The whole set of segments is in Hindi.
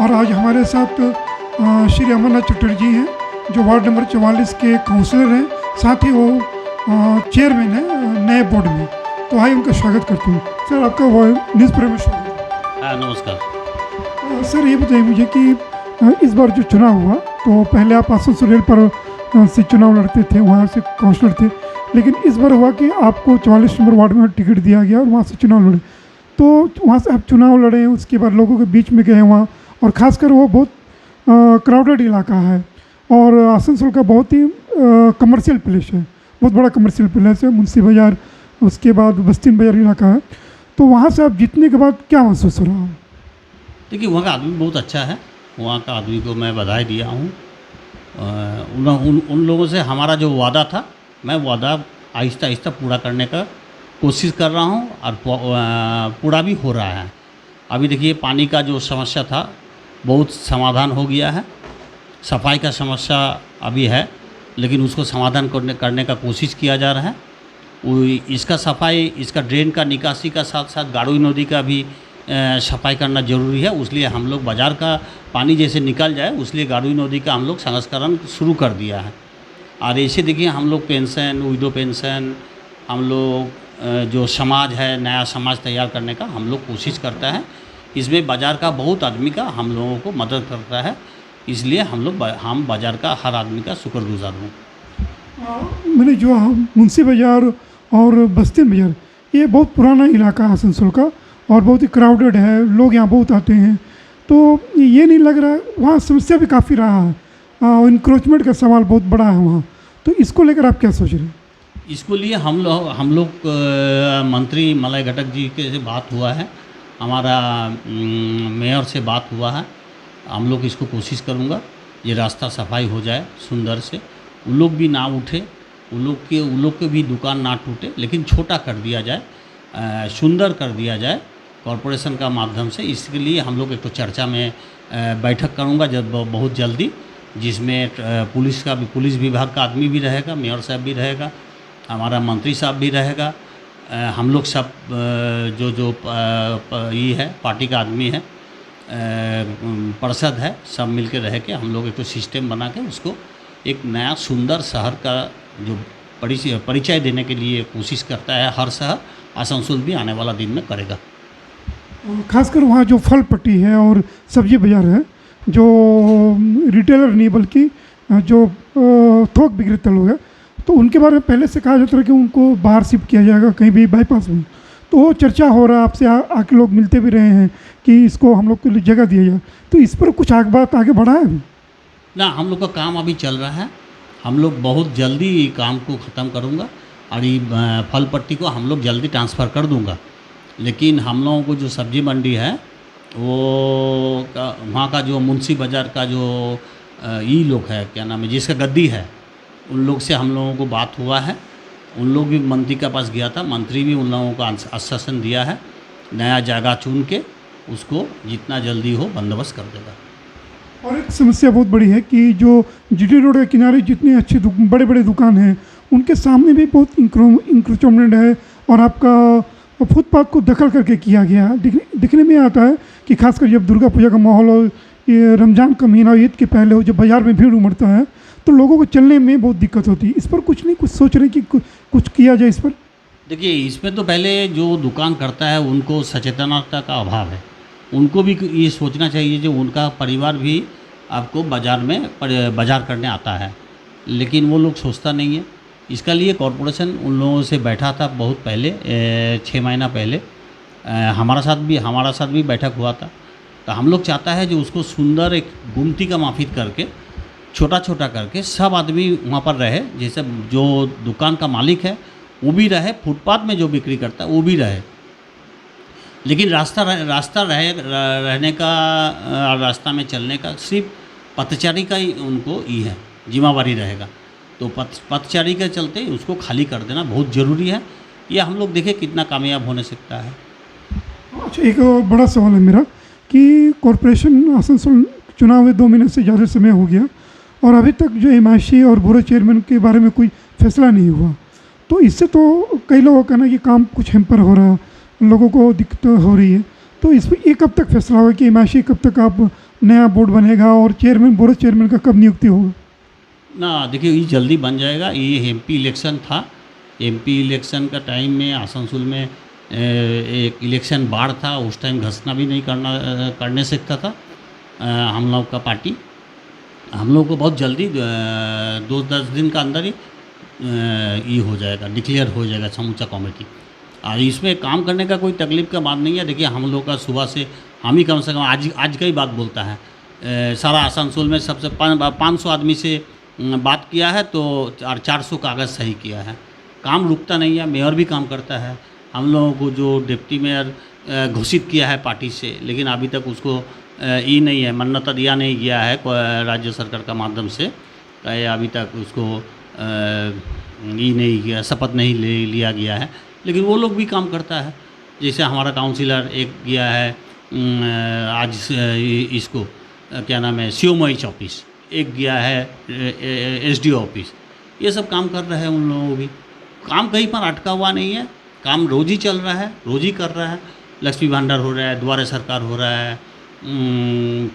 और आज हमारे साथ श्री अमरनाथ चटर्जी जी हैं, जो वार्ड नंबर 44 के काउंसलर हैं, साथ ही वो चेयरमैन हैं नए बोर्ड में। तो आइए उनका स्वागत करते हैं। सर, आपका वो न्यूज़ पेपर में स्वागत है। नमस्कार। सर, ये बताइए मुझे कि इस बार जो चुनाव हुआ, तो पहले आप आसनसोल रेल पर से चुनाव लड़ते थे, वहाँ से काउंसलर थे, लेकिन इस बार हुआ कि आपको 44 नंबर वार्ड में टिकट दिया गया और वहाँ से चुनाव लड़े। तो वहाँ से आप चुनाव लड़े, उसके बाद लोगों के बीच में गए वहाँ, और ख़ासकर वो बहुत क्राउडेड इलाका है और आसनसोल का बहुत ही कमर्शियल प्लेस है, बहुत बड़ा कमर्शियल प्लेस है, मुंशी बाज़ार, उसके बाद बस्ती बाज़ार इलाका है। तो वहाँ से आप जीतने के बाद क्या महसूस हो रहा है? देखिए, वहाँ का आदमी बहुत अच्छा है। वहाँ का आदमी को मैं बधाई दिया हूँ। उन लोगों से हमारा जो वादा था, मैं वादा आहिस्ता आहिस्ता पूरा करने का कोशिश कर रहा हूँ और पूरा भी हो रहा है। अभी देखिए, पानी का जो समस्या था बहुत समाधान हो गया है। सफाई का समस्या अभी है, लेकिन उसको समाधान करने का कोशिश किया जा रहा है। इसका सफाई, इसका ड्रेन का निकासी का साथ साथ गाड़ोई नदी का भी सफाई करना ज़रूरी है। उसलिए हम लोग बाज़ार का पानी जैसे निकल जाए, उसलिए गाड़ोई नदी का हम लोग संस्करण शुरू कर दिया है। और ऐसे देखिए, हम लोग पेंशन, विडो पेंशन, हम लोग जो समाज है, नया समाज तैयार करने का हम लोग कोशिश करता है। इसमें बाज़ार का बहुत आदमी का हम लोगों को मदद करता है, इसलिए हम बाज़ार का हर आदमी का शुक्रगुजार हूँ। मैंने जो मुंशी बाज़ार और बस्ती बाज़ार, ये बहुत पुराना इलाका है आसनसोल का और बहुत ही क्राउडेड है, लोग यहाँ बहुत आते हैं। तो ये नहीं लग रहा, वहाँ समस्या भी काफ़ी रहा है, इंक्रोचमेंट का सवाल बहुत बड़ा है वहाँ। तो इसको लेकर आप क्या सोच रहे हैं? इसको लिए हम लोग मंत्री मलय घटक जी के से बात हुआ है, हमारा मेयर से बात हुआ है। हम लोग इसको कोशिश करूँगा ये रास्ता सफाई हो जाए सुंदर से, उन लोग भी ना उठे, उन लोग के भी दुकान ना टूटे, लेकिन छोटा कर दिया जाए, सुंदर कर दिया जाए कॉरपोरेशन का माध्यम से। इसके लिए हम लोग एक तो चर्चा में बैठक करूँगा जब बहुत जल्दी, जिसमें पुलिस विभाग का आदमी भी रहेगा, मेयर साहब भी रहेगा, हमारा मंत्री साहब भी रहेगा, हम लोग सब जो ये है पार्टी का आदमी है, पार्षद है, सब मिलकर रह के हम लोग एक तो सिस्टम बना के उसको एक नया सुंदर शहर का जो परिचय देने के लिए कोशिश करता है। हर शहर आसनसोल भी आने वाला दिन में करेगा। खासकर वहाँ जो फल पट्टी है और सब्जी बाज़ार है, जो रिटेलर नहीं बल्कि जो थोक विक्रेता लोग हैं, तो उनके बारे में पहले से कहा जाता है कि उनको बाहर शिफ्ट किया जाएगा कहीं भी बाईपास में। तो वो चर्चा हो रहा है, आपसे आके लोग मिलते भी रहे हैं कि इसको हम लोग के लिए जगह दिया जाए। तो इस पर कुछ बात आगे बढ़ा है अभी? ना, हम लोग का काम अभी चल रहा है। हम लोग बहुत जल्दी काम को ख़त्म करूँगा और ये फल पट्टी को हम लोग जल्दी ट्रांसफ़र कर दूँगा। लेकिन हम लोगों को जो सब्ज़ी मंडी है, वो वहाँ का जो मुंशी बाज़ार का जो ये लोग है, क्या नाम है, जिसका गद्दी है, उन लोग से हम लोगों को बात हुआ है। उन लोग भी मंत्री के पास गया था, मंत्री भी उन लोगों को आश्वासन दिया है, नया जगह चुन के उसको जितना जल्दी हो बंदोबस्त कर देगा। और एक समस्या बहुत बड़ी है कि जो जीटी रोड के किनारे जितने अच्छे बड़े बड़े दुकान हैं, उनके सामने भी बहुत इंक्रोचमेंट है और आपका फुटपाथ को दखल करके किया गया है। दिखने में आता है कि खासकर जब दुर्गा पूजा का माहौल हो, ये रमज़ान का महीना, ईद के पहले हो, जब बाज़ार में भीड़ उमड़ता है, तो लोगों को चलने में बहुत दिक्कत होती है। इस पर कुछ नहीं, कुछ सोच रहे कि कुछ किया जाए इस पर? देखिए, इसमें तो पहले जो दुकान करता है उनको सचेतनता का अभाव है। उनको भी ये सोचना चाहिए जो उनका परिवार भी आपको बाज़ार करने आता है, लेकिन वो लोग सोचता नहीं है। इसका लिए कॉरपोरेशन उन लोगों से बैठा था बहुत पहले, 6 महीना पहले हमारा साथ भी बैठक हुआ था। तो हम लोग चाहता है जो उसको सुंदर एक गुमती का माफिक करके, छोटा छोटा करके सब आदमी वहाँ पर रहे। जैसे जो दुकान का मालिक है वो भी रहे, फुटपाथ में जो बिक्री करता है वो भी रहे, लेकिन रास्ता रहने का, रास्ता में चलने का सिर्फ पथचारी का ही उनको ये है, जिम्मेवारी रहेगा। तो पथचारी के चलते उसको खाली कर देना बहुत ज़रूरी है। ये हम लोग देखें कितना कामयाब होने सकता है। अच्छा, एक बड़ा सवाल है मेरा कि कॉरपोरेशन आसनसोल चुनाव में 2 महीने से ज़्यादा समय हो गया और अभी तक जो एमआईसी और बुरे चेयरमैन के बारे में कोई फैसला नहीं हुआ। तो इससे तो कई लोगों का कहना कि काम कुछ हैम्पर हो रहा, लोगों को दिक्कत हो रही है। तो इस पर ये कब तक फैसला होगा कि एमआईसी कब तक आप नया बोर्ड बनेगा और चेयरमैन, बोर्ड चेयरमैन का कब नियुक्ति होगा? ना देखिए, ये जल्दी बन जाएगा। ये एमपी इलेक्शन था, एमपी इलेक्शन का टाइम में आसनसोल में एक इलेक्शन बाढ़ था, उस टाइम घोषणा भी नहीं करने सकता था हम लोग का पार्टी। हम लोग को बहुत जल्दी 2-10 दिन का अंदर ही ये हो जाएगा, डिक्लेयर हो जाएगा समूचा कमेटी। और इसमें काम करने का कोई तकलीफ का बात नहीं है। देखिए, हम लोग का सुबह से हम ही कम से कम आज का ही बात बोलता है, सारा आसनसोल में सबसे 500 आदमी से बात किया है, तो 400 कागज़ सही किया है। काम रुकता नहीं है, मेयर भी काम करता है। हम लोगों को जो डिप्टी मेयर घोषित किया है पार्टी से, लेकिन अभी तक उसको ये नहीं है, मान्यता दिया नहीं गया है राज्य सरकार का माध्यम से। अभी तक उसको ये नहीं किया, शपथ नहीं लिया गया है, लेकिन वो लोग भी काम करता है। जैसे हमारा काउंसिलर एक गया है आज इसको क्या नाम है, सीओमएच ऑफिस, एक गया है एसडीओ ऑफिस। ये सब काम कर रहे हैं उन लोगों को भी। काम कहीं पर अटका हुआ नहीं है, काम रोज़ ही चल रहा है, रोज़ ही कर रहा है। लक्ष्मी भंडार हो रहा है, द्वारे सरकार हो रहा है,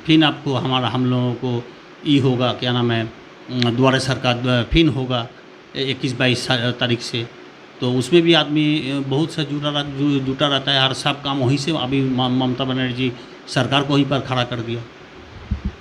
फिर आपको हम लोगों को ई होगा, क्या नाम है, द्वारे सरकार फिर होगा 21-22 तारीख से। तो उसमें भी आदमी बहुत सा जुटा रहता है। हर सब काम वहीं से अभी ममता बनर्जी सरकार को वहीं पर खड़ा कर दिया।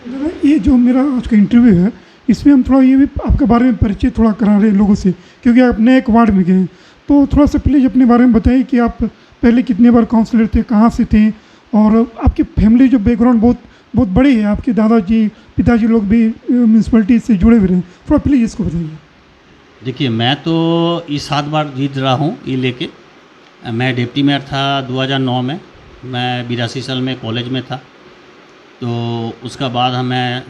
दादा, ये जो मेरा आज का इंटरव्यू है, इसमें हम थोड़ा ये भी आपके बारे में परिचय थोड़ा करा रहे हैं लोगों से, क्योंकि आप नए एक वार्ड में गए हैं। तो थोड़ा सा प्लीज़ अपने बारे में बताइए कि आप पहले कितने बार काउंसलर थे, कहाँ से थे, और आपकी फैमिली जो बैकग्राउंड बहुत बड़ी है। आपके दादाजी, पिताजी लोग भी म्यूनसिपलिटी से जुड़े हुए हैं। थोड़ा प्लीज़ इसको बताइए। देखिए, मैं तो इस 7 बार जीत रहा हूँ ये लेके। मैं डिप्टी मेयर था 2009 में, मैं 82 साल में कॉलेज में था। तो उसका बाद मैं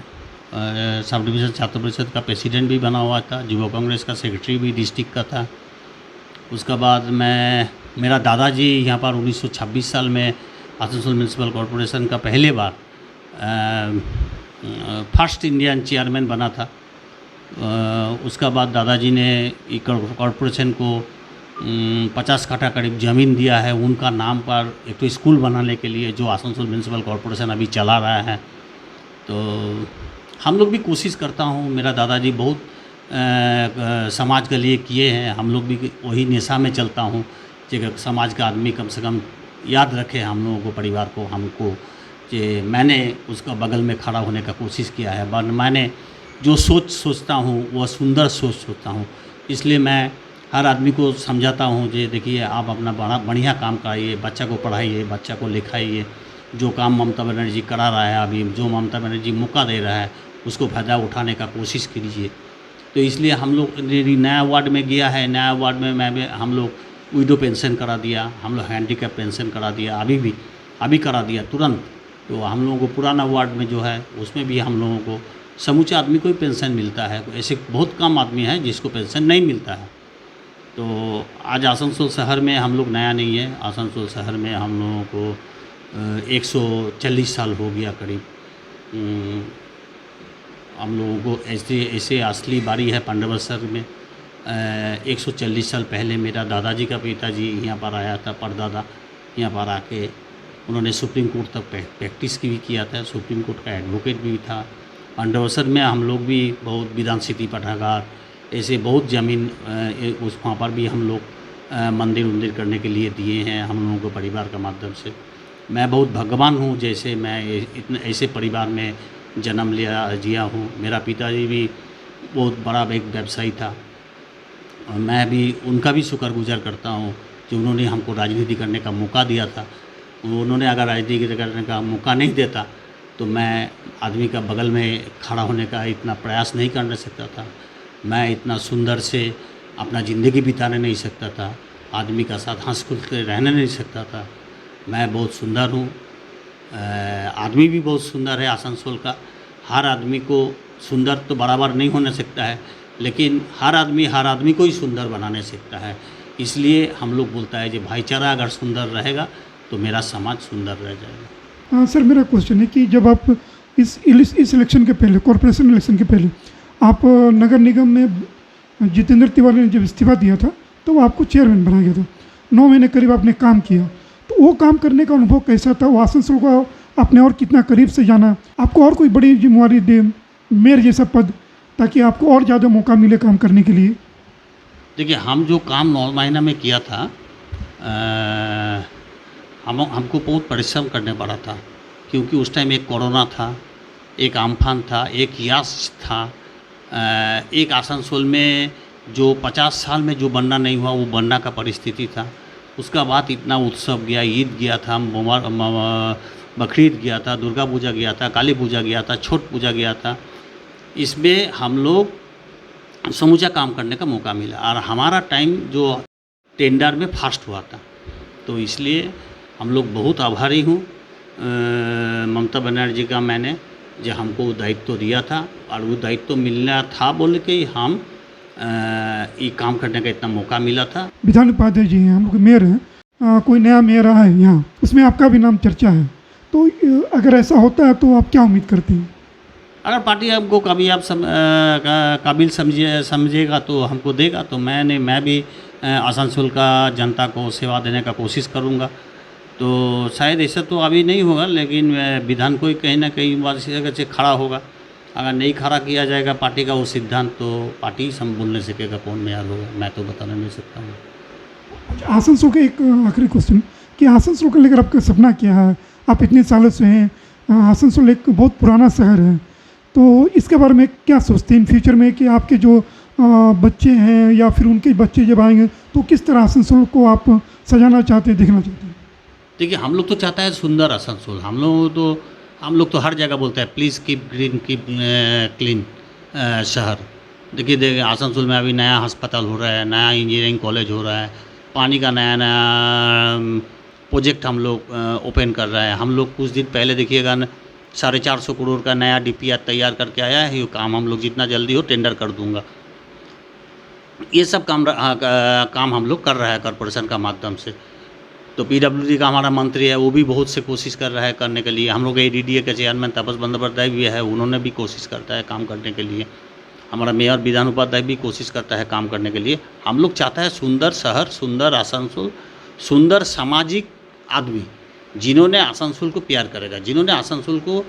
सब डिवीज़न छात्र परिषद का प्रेसिडेंट भी बना हुआ था, युवा कांग्रेस का सेक्रेटरी भी डिस्ट्रिक्ट का था। उसका बाद मेरा दादाजी यहाँ पर 1926 साल में आसनसोल म्यूनसिपल कॉरपोरेशन का पहले बार फर्स्ट इंडियन चेयरमैन बना था। उसका बाद दादाजी ने कॉरपोरेशन को 50 कट्ठा करीब ज़मीन दिया है उनका नाम पर, एक तो स्कूल बनाने के लिए, जो आसनसोल म्यूनसिपल कॉरपोरेशन अभी चला रहा है। तो हम लोग भी कोशिश करता हूँ। मेरा दादाजी बहुत समाज के लिए किए हैं। हम लोग भी वही निशा में चलता हूँ कि समाज का आदमी कम से कम याद रखे हम लोगों को, परिवार को, हमको, कि मैंने उसका बगल में खड़ा होने का कोशिश किया है। मैंने जो सोचता हूँ वह सुंदर सोचता हूँ। इसलिए मैं हर आदमी को समझाता हूँ कि देखिए, आप अपना बढ़िया काम कराइए, बच्चा को पढ़ाइए, बच्चा को लिखाइए। जो काम ममता बनर्जी करा रहा है अभी, जो ममता बनर्जी मौका दे रहा है, उसको फ़ायदा उठाने का कोशिश कीजिए। तो इसलिए हम लोग नया वार्ड में गया है। नया वार्ड में हम लोग विडो पेंशन करा दिया, हम लोग हैंडीकैप पेंशन करा दिया, अभी करा दिया तुरंत। तो हम लोगों को पुराना वार्ड में जो है उसमें भी हम लोगों को समूचे आदमी को ही पेंशन मिलता है। ऐसे बहुत कम आदमी हैं जिसको पेंशन नहीं मिलता है। तो आज आसनसोल शहर में हम लोग नया नहीं है। आसनसोल शहर में हम लोगों को 140 साल हो गया करीब। हम लोगों को ऐसे असली बारी है पंडवसर में। 140 साल पहले मेरा दादाजी का पिताजी यहाँ पर आया था, परदादा यहाँ पर आके उन्होंने सुप्रीम कोर्ट तक प्रैक्टिस की भी किया था, सुप्रीम कोर्ट का एडवोकेट भी था। पंडवसर में हम लोग भी बहुत विधान सिटी पठागार ऐसे बहुत ज़मीन उस वहाँ पर भी हम लोग मंदिर करने के लिए दिए हैं हम लोगों को परिवार का माध्यम से। मैं बहुत भगवान हूँ जैसे मैं इतने ऐसे परिवार में जन्म जिया हूँ। मेरा पिताजी भी बहुत बड़ा एक व्यवसायी था। मैं भी उनका भी शुक्रगुजार करता हूँ कि उन्होंने हमको राजनीति करने का मौका दिया था। उन्होंने अगर राजनीति करने का मौका नहीं देता तो मैं आदमी का बगल में खड़ा होने का इतना प्रयास नहीं कर सकता था। मैं इतना सुंदर से अपना ज़िंदगी बिताने नहीं सकता था, आदमी का साथ हंस खुल के रहने नहीं सकता था। मैं बहुत सुंदर हूँ, आदमी भी बहुत सुंदर है आसनसोल का। हर आदमी को सुंदर तो बराबर नहीं होने सकता है, लेकिन हर आदमी को ही सुंदर बनाने सकता है। इसलिए हम लोग बोलता है कि भाईचारा अगर सुंदर रहेगा तो मेरा समाज सुंदर रह जाएगा। हाँ सर, मेरा क्वेश्चन है कि जब आप इस इलेक्शन के पहले, कॉर्पोरेशन इलेक्शन के पहले, आप नगर निगम में जितेंद्र तिवारी ने जब इस्तीफा दिया था तो वो आपको चेयरमैन बनाया गया था। 9 महीने करीब आपने काम किया, तो वो काम करने का अनुभव कैसा था? वो आसनसोल का आपने और कितना करीब से जाना, आपको और कोई बड़ी जिम्मेवारी दे, मेयर जैसा पद, ताकि आपको और ज़्यादा मौका मिले काम करने के लिए? देखिए, हम जो काम 9 महीना में किया था, हमको बहुत परिश्रम करने पड़ा था, क्योंकि उस टाइम एक कोरोना था, एक अम्फान था, एक यास था, एक आसनसोल में जो 50 साल में जो बनना नहीं हुआ वो बनना का परिस्थिति था। उसका बाद इतना उत्सव गया, ईद गया था, बकरीद गया था, दुर्गा पूजा गया था, काली पूजा गया था, छठ पूजा गया था। इसमें हम लोग समूचा काम करने का मौका मिला और हमारा टाइम जो टेंडर में फास्ट हुआ था, तो इसलिए हम लोग बहुत आभारी हूँ ममता बनर्जी का, मैंने जो हमको दायित्व दिया था और वो दायित्व मिलना था बोल के ही हम ये काम करने का इतना मौका मिला था। विधान उपाध्याय जी हैं, हम लोग मेयर हैं, कोई नया मेयर आया है यहाँ, उसमें आपका भी नाम चर्चा है, तो अगर ऐसा होता है तो आप क्या उम्मीद करती हैं? अगर पार्टी हमको कभी आप काबिल समझेगा तो हमको देगा, तो मैं भी आसनसोल का जनता को सेवा देने का कोशिश करूँगा। तो शायद ऐसा तो अभी नहीं होगा, लेकिन विधान को ही कहीं ना कहीं बात से खड़ा होगा। अगर नहीं खड़ा किया जाएगा पार्टी का वो सिद्धांत, तो पार्टी सम बोल नहीं सकेगा कौन मेयर होगा, मैं तो बताना नहीं सकता हूँ। अच्छा, आसनसोल का एक आखिरी क्वेश्चन कि आसनसोल को लेकर आपका सपना क्या है? आप इतने सालों से हैं, आसनसोल एक बहुत पुराना शहर है, तो इसके बारे में क्या सोचते हैं इन फ्यूचर में कि आपके जो बच्चे हैं या फिर उनके बच्चे जब आएंगे तो किस तरह आसनसोल को आप सजाना चाहते हैं, देखना चाहते हैं? देखिए, हम लोग तो चाहता है सुंदर आसनसोल। हम लोग तो हर जगह बोलते हैं please keep green keep clean शहर। देखिए आसनसोल में अभी नया अस्पताल हो रहा है, नया इंजीनियरिंग कॉलेज हो रहा है, पानी का नया प्रोजेक्ट हम लोग ओपन कर रहा है। हम लोग कुछ दिन पहले देखिएगा 450 करोड़ का नया DPR तैयार करके आया है। ये काम हम लोग जितना जल्दी हो टेंडर कर दूंगा। ये सब काम हम लोग कर रहा है कॉरपोरेशन का माध्यम से। तो PWD का हमारा मंत्री है, वो भी बहुत से कोशिश कर रहा है करने के लिए। हम लोग ADDA के चेयरमैन तपस बंदोपाध्याय भी है, उन्होंने भी कोशिश करता है काम करने के लिए। हमारा मेयर विधान उपाध्याय भी कोशिश करता है काम करने के लिए। हम लोग चाहता है सुंदर शहर, सुंदर आसनसोल, सुंदर सामाजिक आदमी, जिन्होंने आसनसोल को प्यार करेगा, जिन्होंने आसनसोल को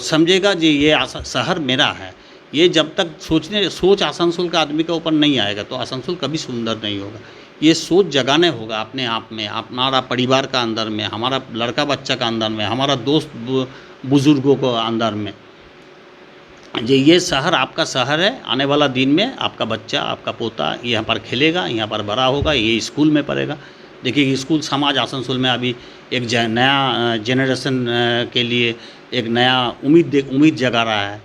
समझेगा जी ये शहर मेरा है। ये जब तक सोच आसनसोल का आदमी के ऊपर नहीं आएगा तो आसनसोल कभी सुंदर नहीं होगा। ये सोच जगाने होगा अपने आप में, हमारा परिवार का अंदर में, हमारा लड़का बच्चा का अंदर में, हमारा दोस्त बुजुर्गों को अंदर में, ये शहर आपका शहर है। आने वाला दिन में आपका बच्चा, आपका पोता यहाँ पर खेलेगा, यहाँ पर बड़ा होगा, ये स्कूल में पढ़ेगा। देखिए स्कूल समाज आसनसोल में अभी एक नया जेनरेशन के लिए एक नया उम्मीद जगा रहा है।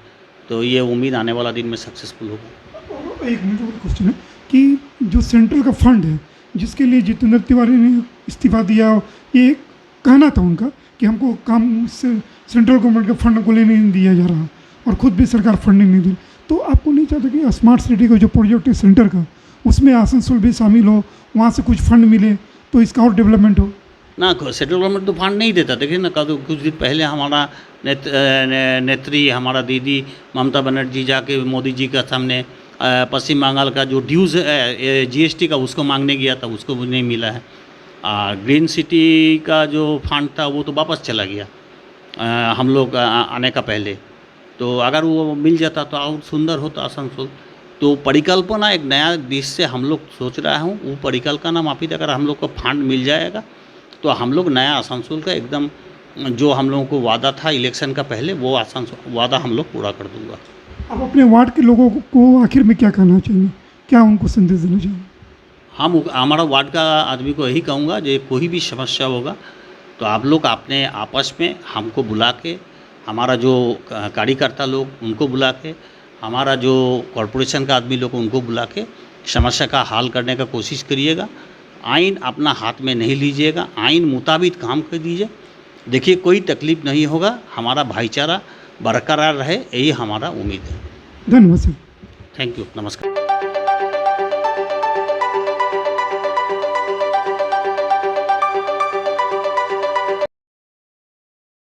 तो ये उम्मीद आने वाला दिन में सक्सेसफुल होगा। एक मिनट और क्वेश्चन है कि जो सेंट्रल का फंड है जिसके लिए जितेंद्र तिवारी ने इस्तीफा दिया, ये कहना था उनका कि हमको काम से सेंट्रल गवर्नमेंट का फंड को लेने नहीं दिया जा रहा और ख़ुद भी सरकार फंडिंग नहीं दी, तो आपको नहीं चाहता कि स्मार्ट सिटी का जो प्रोजेक्ट है सेंटर का, उसमें आसनसोल भी शामिल हो, वहाँ से कुछ फंड मिले तो इसका और डेवलपमेंट हो? ना, सेंट्रल गवर्नमेंट तो फंड नहीं देता। देखिए ना, कुछ दिन पहले हमारा नेत्री हमारा दीदी ममता बनर्जी जाके मोदी जी का सामने पश्चिम बंगाल का जो ड्यूज़ है GST का उसको मांगने गया था, उसको भी नहीं मिला है। ग्रीन सिटी का जो फंड था वो तो वापस चला गया हम लोग आने का पहले। तो अगर वो मिल जाता तो और सुंदर होता आसनसोल। तो परिकल्पना एक नया दिश से हम लोग सोच रहा हूँ, वो परिकल्पना माफिक अगर हम लोग को फंड मिल जाएगा तो हम लोग नया आसनसोल का एकदम जो हम लोगों को वादा था इलेक्शन का पहले, वो आसनसोल वादा हम लोग पूरा कर दूंगा। आप अपने वार्ड के लोगों को आखिर में क्या कहना चाहिए, क्या उनको संदेश देना चाहिए? हम हमारा वार्ड का आदमी को यही कहूँगा, जो कोई भी समस्या होगा तो आप लोग अपने आपस में हमको बुला के, हमारा जो कार्यकर्ता लोग उनको बुला के, हमारा जो कॉरपोरेशन का आदमी लोग उनको बुला के समस्या का हल करने का कोशिश करिएगा। आइन अपना हाथ में नहीं लीजिएगा, आइन मुताबिक काम कर दीजिए। देखिए कोई तकलीफ नहीं होगा, हमारा भाईचारा बरकरार रहे, यही हमारा उम्मीद है। धन्यवाद सर। थैंक यू, नमस्कार।